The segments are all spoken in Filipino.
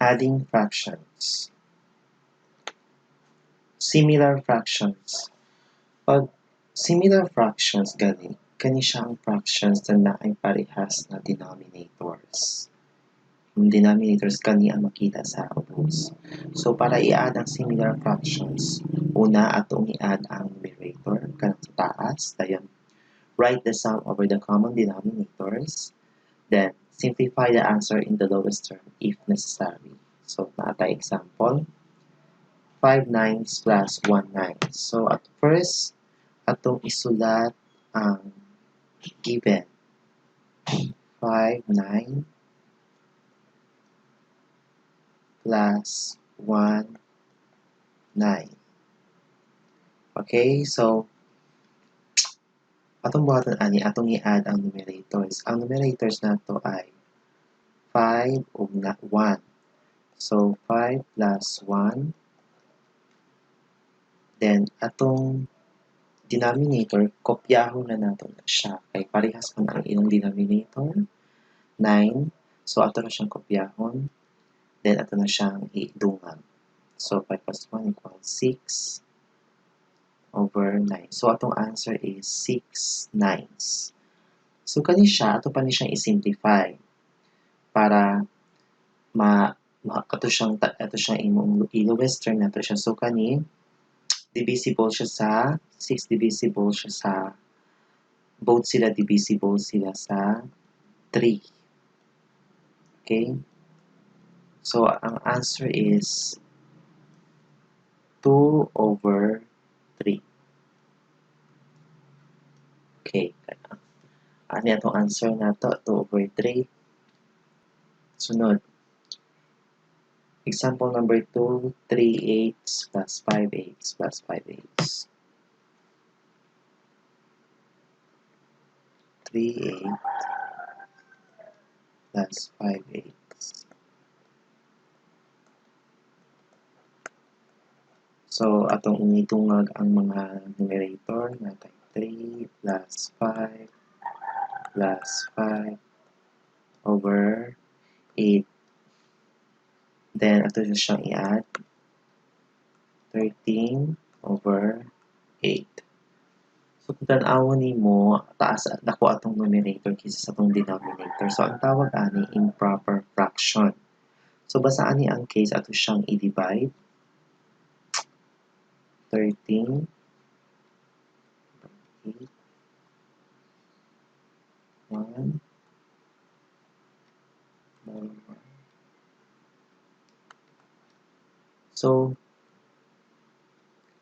Adding fractions. Similar fractions. Pag similar fractions, kani siyang fractions na ay parehas na denominators. Yung denominators kani ang makita sa ubos. So, para i-add ang similar fractions, una atong i-add ang numerator kanang sa taas. Dayon, write the sum over the common denominators. Then, simplify the answer in the lowest term if necessary. So, naata example, 5 nines plus 1 nines. So, at first, atong isulat ang given. 5 9 plus 1 9. Okay, so, atong buhaton ani, atong i-add ang numerators. Ang numerators nato ay 5 ug 1. So, 5 plus 1. Then, atong denominator, kopyahon na nato na siya. Kay parehas man ang ilang denominator. 9. So, ato na siyang kopyahon. Then, ato na siyang idungag. So, 5 plus 1 equals 6 over 9. So, atong answer is 6 nines. So, kani siya, ato pa ni siyang i-simplify para ato siyang imong i-lowest term nato siya. So, kani, divisible siya sa 6, divisible siya sa both sila divisible sila sa 3. Okay? So, ang answer is 2 over 3. Okay. Ano itong answer na to? 2 over 3. Sunod. Example number 2, 3 8 plus 5 8 plus 5 8. 3 8 plus 5 8. So, atong initungag ang mga numerator na 3 plus 5 plus 5 over 8. Then, ato na siyang i-add 13 over 8. So, kung tanawon mo, taas at dako atong numerator kaysa sa atong denominator. So, ang tawag ani improper fraction. So, basta ani ang case, ato siyang i-divide. 13 8 1 1. So,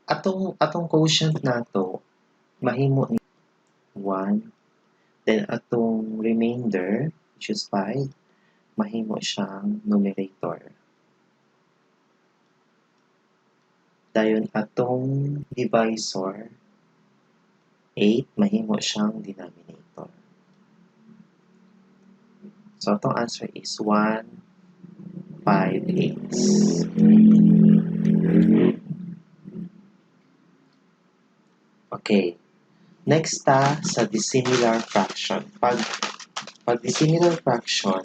atong quotient nato mahimo ni 1, then atong remainder, which is 5, mahimo siyang numerator. Dayon atong divisor, 8, mahimo siyang denominator. So, atong answer is 1, 5 eighths. Okay. Next sa dissimilar fraction. Pag dissimilar fraction,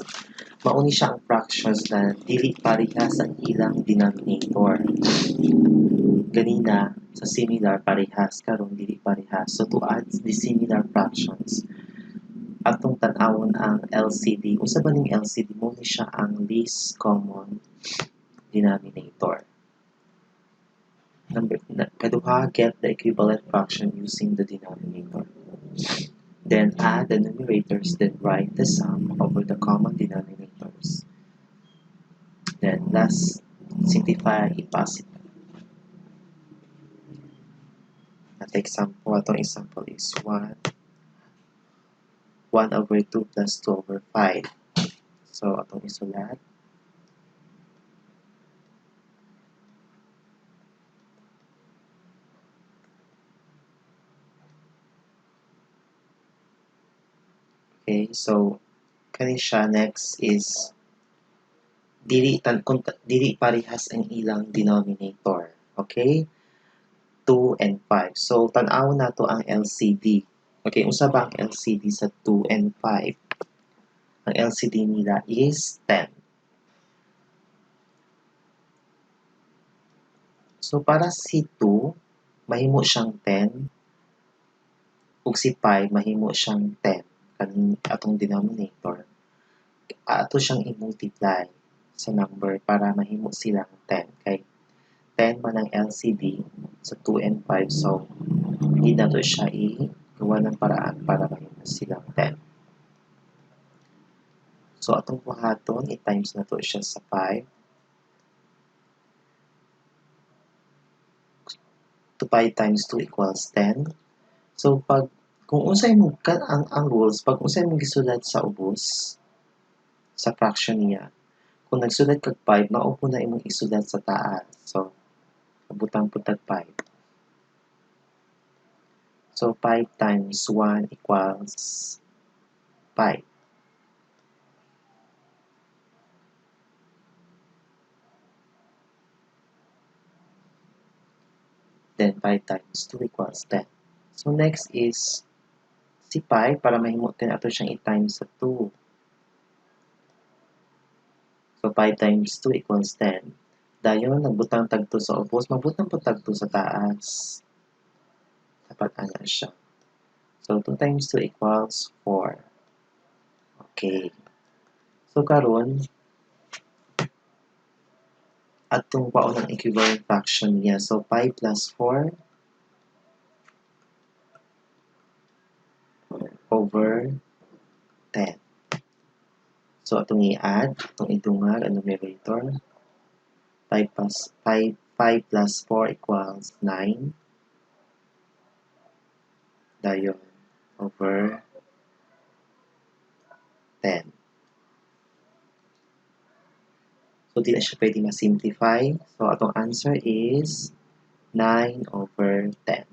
mauni siya ang fractions na dili parehas ang ilang denominator. Ganina, sa similar parehas, karon dili parehas. So, to add dissimilar fractions, atong tan-awon ang LCD. Unsa ba ning LCD? Mo ni siya ang least common denominator. Kaduha, get the equivalent fraction using the denominator. Then add the numerators, then write the sum over the common denominators. Then last, simplify i-positive. At example, atong example is 1 over 2 plus 2 over 5. So, atong isulat. Okay, so, kani siya next is dili parehas ang ilang denominator. Okay? 2 and 5. So, tan-awon nato ang LCD. Okay, unsa ba ang LCD sa 2 and 5? Ang LCD nila is 10. So, para si 2, mahimo siyang 10. Ug si 5, mahimo siyang 10. Kaning atong denominator. Ato siyang i-multiply sa number para mahimo silang 10. Kay 10 man ang LCD sa 2 and 5. So, hindi na to siya i-gawa ng paraan para mahimo silang 10. So, atong buhaton, i-times na to siya sa 5. To 5 times 2 equals 10. So, kung unsay mo ang rules, pag unsay mo gisulat sa ubos, sa fraction niya, kung nagsulat kag 5, maupo na imong isulat sa taas. So, kabutang putag 5. So, 5 times 1 equals 5. Then, 5 times 2 equals 10. So, next is si 5, para mahimutin ato siyang i-times sa 2. So, 5 times 2 equals 10. Dayon, nagbutang tagto sa ubos, magbutang po tagto sa taas. Dapat ana siya. So, 2 times 2 equals 4. Okay. So, karon atong paunang equivalent fraction niya. So, 5 plus 4 over 10. So, atong i-add, atong idungag ang numerator. 5 plus 4 equals 9. Dayon, over 10. So, di na siya pwede ma-simplify. So, atong answer is 9 over 10.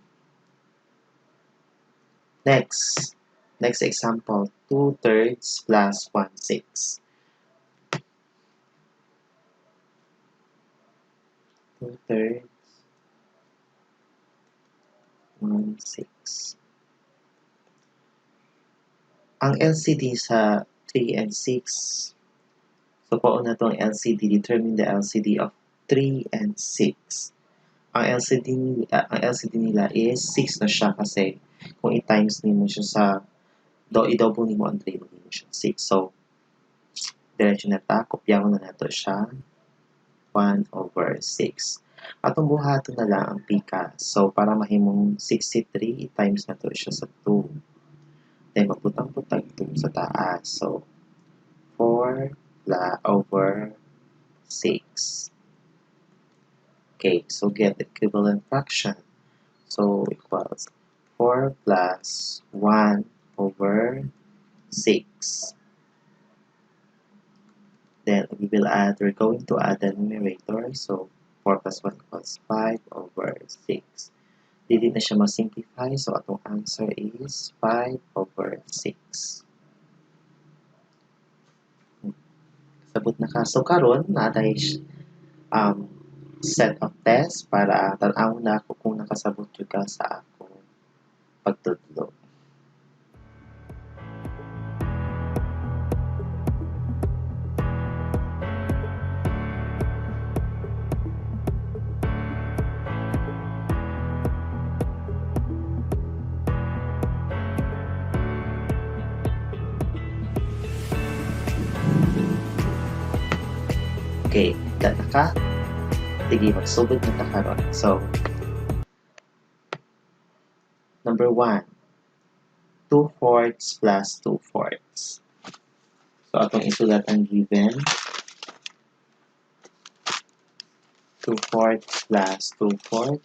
Next example, 2/3 plus 1/6. 2/3, 1/6. Ang LCD sa 3 and 6, so pauna itong LCD, determine the LCD of 3 and 6. Ang LCD nila is 6 na siya kasi kung i-times nimo siya sa i-double nimo ang 3 nimo siya 6. So, diretso na ta, kopyahon na nato siya 1 over 6. Atong buhaton na lang ang pika. So, para mahimong 63, i-times na to siya sa 2. Then, magbutang-butang 2 sa taas. So, 4 over 6. Okay, so get the equivalent fraction. So, equals 4 plus 1 over 6. Then, we're going to add the numerator. So, 4 plus 1 equals 5 over 6. Dili na siya ma-simplify. So, atong answer is 5 over 6. Sabot na ka. So, karon natay set of test para tan-awon na ako kung nakasabot jud ka sa akong pagtudlo. Okay, dat na ka. Sige, magsugod na ta karon. So, number 1, 2/4 plus 2/4. So, atong isulat ang given. 2/4 plus 2/4.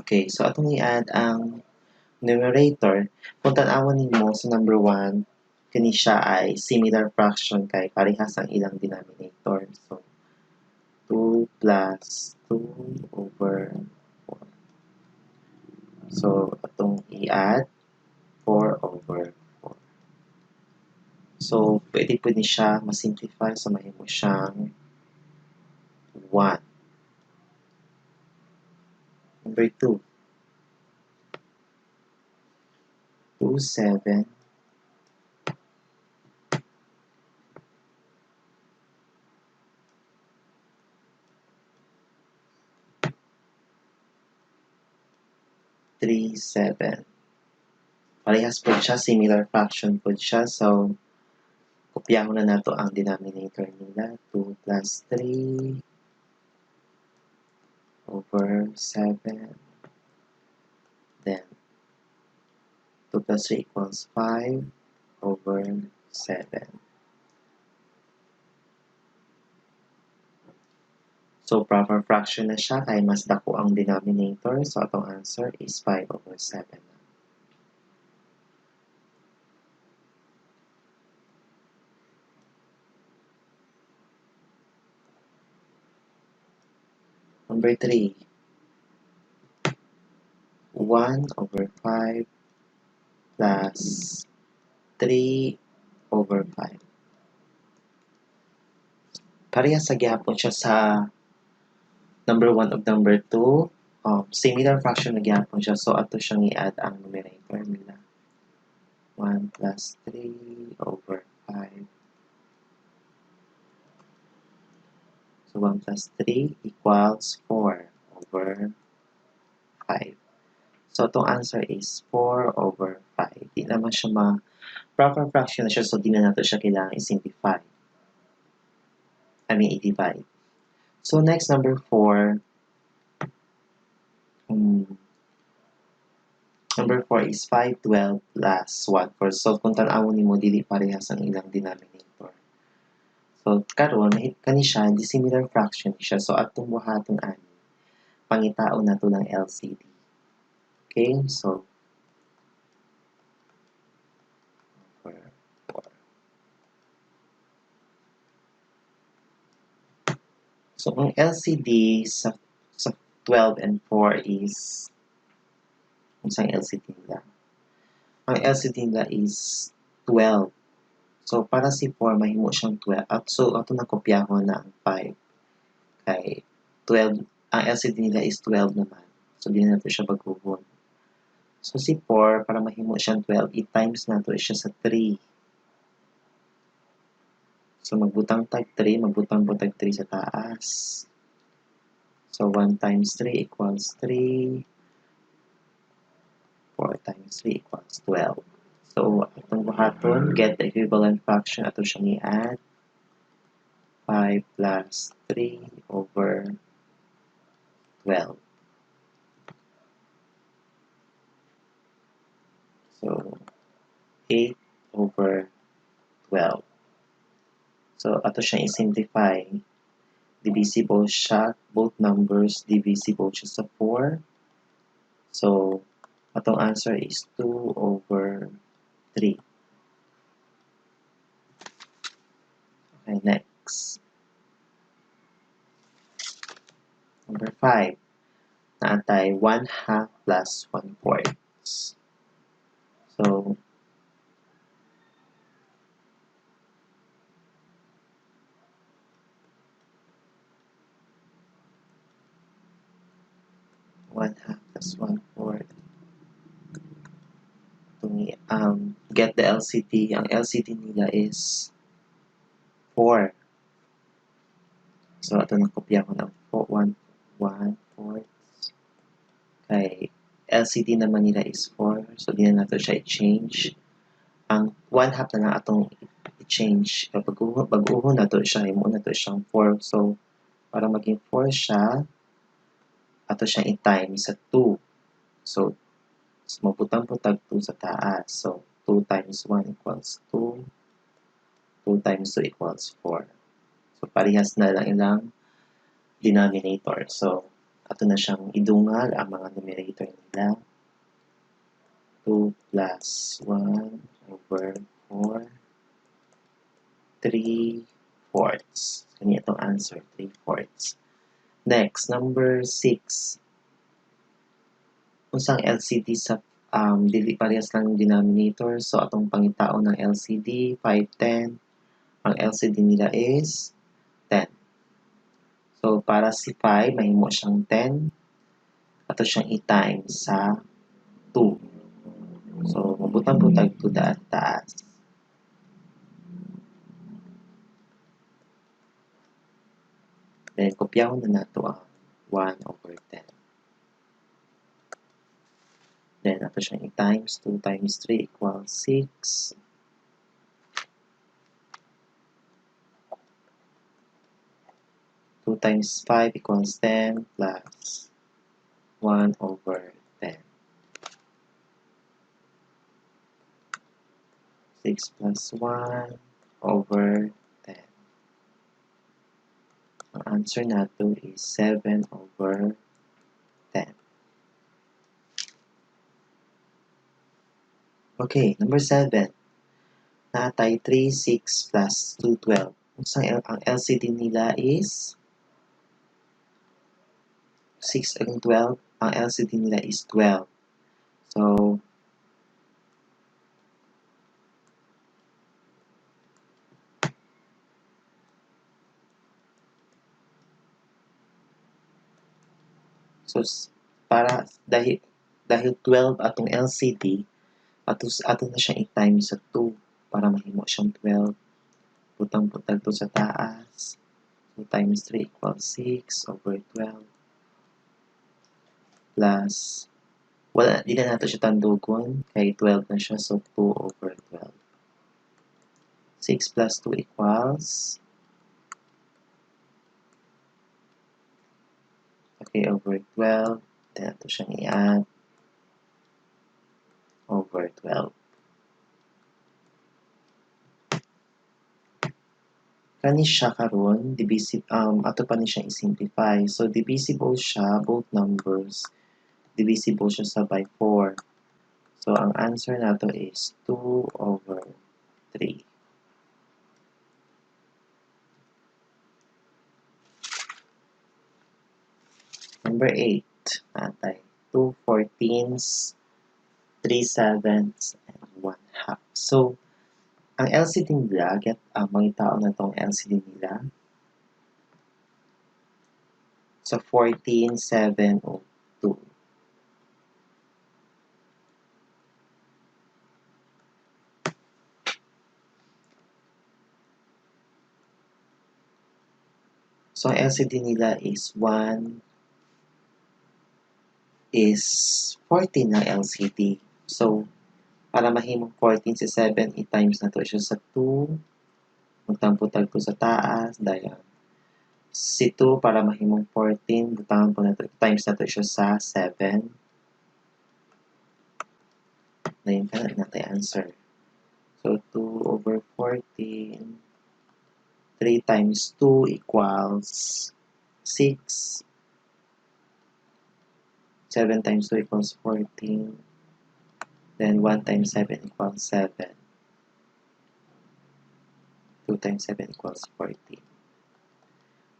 Okay, so atong i-add ang numerator. Kung tan-awon nimo sa number 1, kini siya ay similar fraction kay parehas ang ilang denominator. So, 2 plus 2 over 4. So, atong i-add 4 over 4. So, pwede siya ma-simplify. So, mahimo siyang 1. Number 2. 2, 7. 3, 7. Parehas po siya, similar fraction po siya. So, kopyahon na nato ang denominator nila. 2 plus 3 over 7. Then, 2 plus 3 equals 5 over 7. So, proper fraction na siya kaya mas dako ang denominator. So, atong answer is 5 over 7. Number 3. 1 over 5 plus 3 over 5. Parehas sa gihapon siya sa number 1 ug number 2. Similar fraction na gihapon siya. So, ato siyang i-add ang numerator nila. 1 plus 3 over 5. So, 1 plus 3 equals 4 over 5. So, itong answer is 4 over 5. Di naman siya proper fraction na siya. So, di na natin siya kailangan i-simplify. I-divide. So, next, number 4. Number 4 is 5, 12 plus 1, 4. So, kung tanawon mo, dili parehas ang ilang denominator. So, karon kani siya, dissimilar fraction siya. So, atong buhaton ani, pangitao na to ng LCD. Okay? So, 4. So, ang LCD sa 12 and 4 is ang LCD nila. Ang LCD nila is 12. So, para si 4, mahimo siyang 12. So, ato na kopyahon na ang 5. Kay 12, ang LCD nila is 12 naman. So, di na ito siya baguhon. So, si 4, para mahimo siyang 12, i-times na ito siya sa 3. So, magbutang tag 3, magbutang po tag 3 sa taas. So, 1 times 3 equals 3. 4 times 3 equals 12. So, itong buhaton, get the equivalent fraction, ato siyang i-add. 5 plus 3 over 12. So, 8 over 12. So, ato siyang i-simplify. Divisible siya, both numbers divisible siya sa 4. So, atong answer is 2 over 3. Okay, next. Number 5. Naantay 1/2 plus 1/4. So, plus 1/4. Get the LCD. Ang LCD nila is 4. So, ito na kopya ko ng 1/4. Kay LCD naman nila is 4. So, di na natin siya i-change. Ang 1/2 na lang atong i-change. Pag-uho na to siya, imo na to siyang 4. So, para maging 4 siya, ato siyang i-times sa 2. So, maputang-putag 2 sa taas. So, 2 times 1 equals 2. 2 times 2 equals 4. So, parehas na lang ilang denominator. So, ato na siyang idungal ang mga numerator nila. 2 plus 1 over 4. 3/4. Kanya itong answer, 3/4. Next, number 6. Unsang LCD sa dili parehas lang denominator. So, atong pangitao ng LCD, 5, 10. Ang LCD nila is 10. So, para si 5, mahimo siyang 10. ato siyang i-times sa 2. So, mabutang-butang to the taas. Then, kopyahon na nato ang 1/10. Then, ato siyang i-times 2 times 3 equals 6. 2 times 5 equals 10 plus 1/10. 6 plus 1/10. Ang answer nato is 7/10. Okay, number 7. Natay 3, 6 plus 2, 12. Ang LCD nila is 6 and 12. Ang LCD nila is 12. So, para dahil 12 atong LCD, ato na siyang i-times sa 2 para mahimo siyang 12. Butang-butang to sa taas. 2 times 3 equals 6/12 plus wala, di na nato siya tandugon kay 12 na siya, so 2/12. 6 plus 2 equals over 12. Then ito siyang i-add over 12. Kani siya karon ato pa ni siya i-simplify. So divisible siya, both numbers. Divisible siya sa by 4. So ang answer nato is 2/3. Number 8. Natay 2 14ths, 3 7ths, and 1 half. So, ang LCD nila, mangitao na tong LCD nila. So, 14, 7, o 2. So, ang LCD nila is 14 na LCD. So, para mahimong 14 si 7, i-times na to siya sa 2. Magtamputag ko sa taas, dahil si 2 para mahimong 14, butangan po na to, times na to siya sa 7. Ngayon ka natin answer. So, 2/14. 3 times 2 equals 6. 7 times 2 equals 14. Then 1 times 7 equals 7. 2 times 7 equals 14.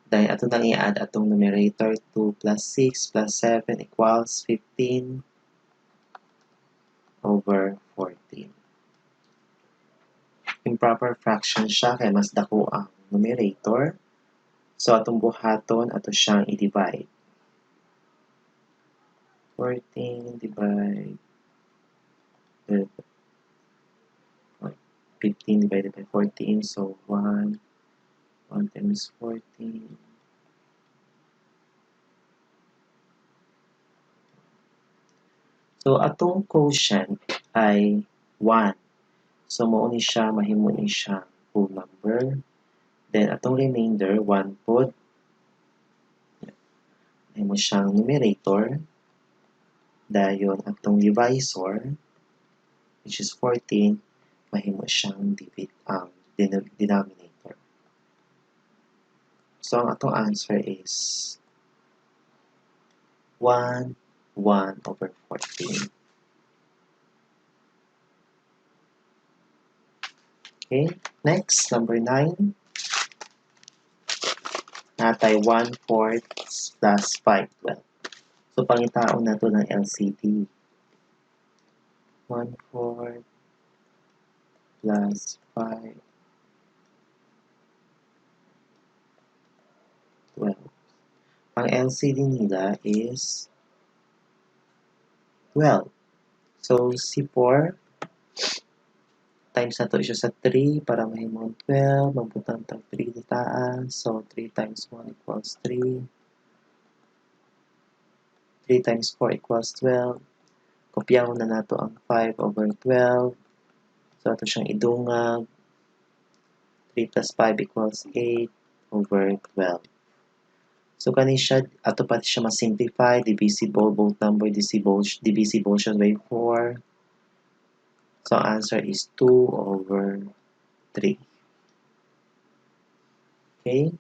Dahil ato nang i-add atong numerator, 2 plus 6 plus 7 equals 15/14. Improper fraction siya kaya mas dako ang numerator. So atong buhaton ato siyang i-divide. 14 divide 15 divided by 14, so 1 times 14. So atong quotient ay 1. So mao ni siya, mahimo ni siya whole number. Then atong remainder 1 pod. Mahimo siyang numerator. Dayon atong divisor, which is 14, mahimo siyang denominator. So ang atong answer is 1/14. Okay, next, number 9. Natay 1/4 plus 5/12. So pangitaon nato ng LCD. 1/4 plus 5/12. Ang LCD nila is 12. So, si 4 times na to siya sa 3 para mahimong 12. Magbutang tag 3 sa taas. So, 3 times 1 equals 3. 3 times 4 equals 12. Kopyahon na nato ang 5 over 12. So, ito siyang idungag. 3 plus 5 equals 8 over 12. So, kani siya, ato pati siya ma-simplify, divisible, both number divisible siya by 4. So, answer is 2 over 3. Okay?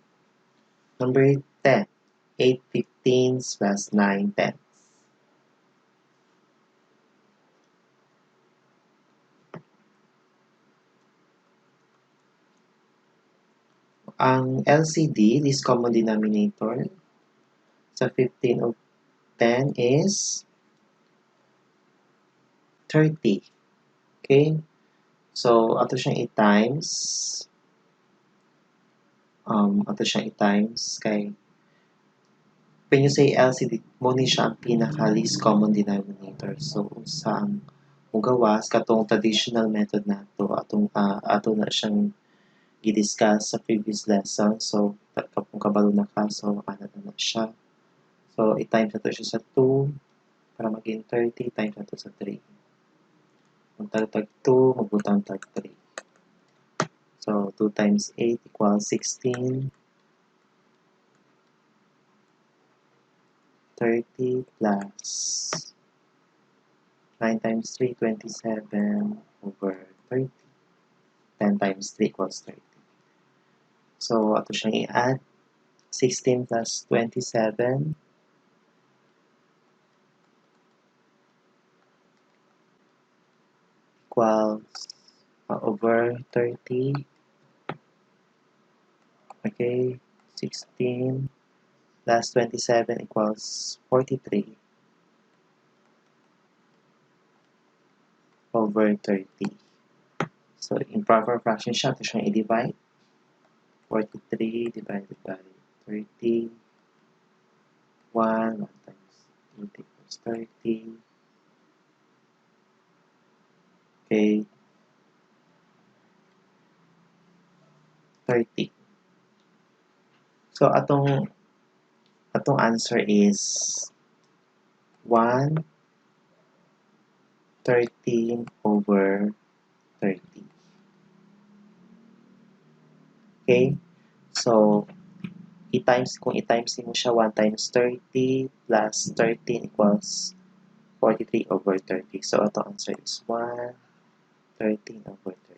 Number 10. 8 15ths plus 9 tenths. Ang LCD, least common denominator, sa 15 of 10 is 30. Okay? So, ato siyang i-times. Ato siyang i-times kay when you say LCD, mo ni siya ang pinaka least common denominator. So, sa ang mugawas katong traditional method nato ato na siyang i-discuss sa previous lesson. So, kung kabalo na ka, so ano na siya. So, i-times na to siya sa 2 para maging 30 times na to sa 3. Magtagtag 2, magbutang tag 3. So, 2 times 8 equals 16. 30 plus 9 times 3, 27 over 30. 10 times 3 equals 30. So, ato siyang i-add. 16 plus 27 equals over 30. Okay, 16 plus 27 equals 43 over 30. So, in proper fraction siya, ito siyang i-divide. 43 divided by 30. 1 times 8 equals 30. Okay, 30. So, atong answer is 1 13 over 30. Okay? So, kung i-times mo siya, 1 times 30 plus 13 equals 43 over 30. So, ito answer is 1 13 over 30.